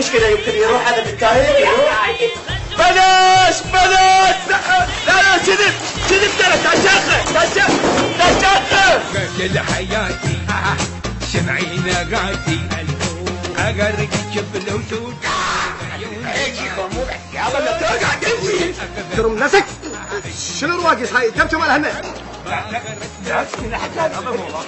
مشكلة يمكن يروح هذا بالتايم يروح. بلاش لا كذب ترى تشخر كل حياتي شمعي نقاتي اغرق جبل وسود هيك خمود يلا لا توقع تمشي ترم نفسك شنو الواقص هاي تمشي مال هنا لا تسكن حتى هذا والله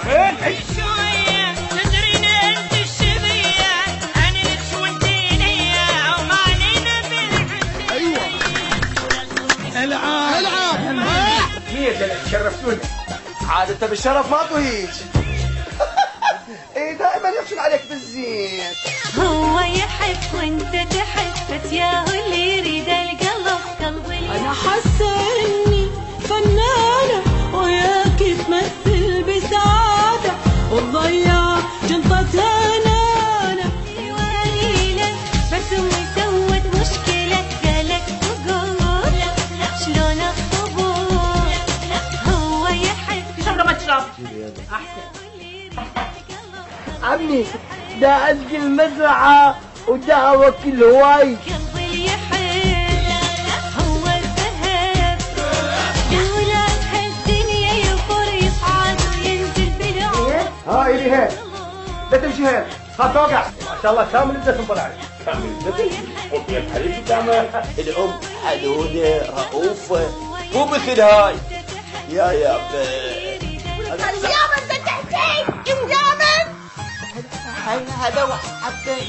شوية تدرين انت الشبية انا لك وانتينية وما علينا بالحسين. ايوه العاب مين شرفتونا عادة بالشرف ما طهيج. ايه دائما يخشن عليك بالزين. هو يحب وانت تحب بس ياهو اللي يريد القلب قلبي. انا حاسه اني فنانه وياكي تمثل بسعاده وتضيع جنطتها نانا. وليلة بس امي سوت مشكلة قالك تقول شلون الطبول. هو يحب شرب ما تشرب احسن. عمي دا ألقي المزرعة ودا أوكل هواي. قلبي يحب هو الذهب ولا هالدنيا يفر يصعد وينزل بالعود. هاي اللي هيك لا تمشي هيك خاف توقع. ما شاء الله كامل الدسم طلع كامل الدسم وفي الحليب قدامه. الأم حدودة رؤوفة مو مثل هاي يا اليوم انت تحكي اليوم هذا واحد حبيت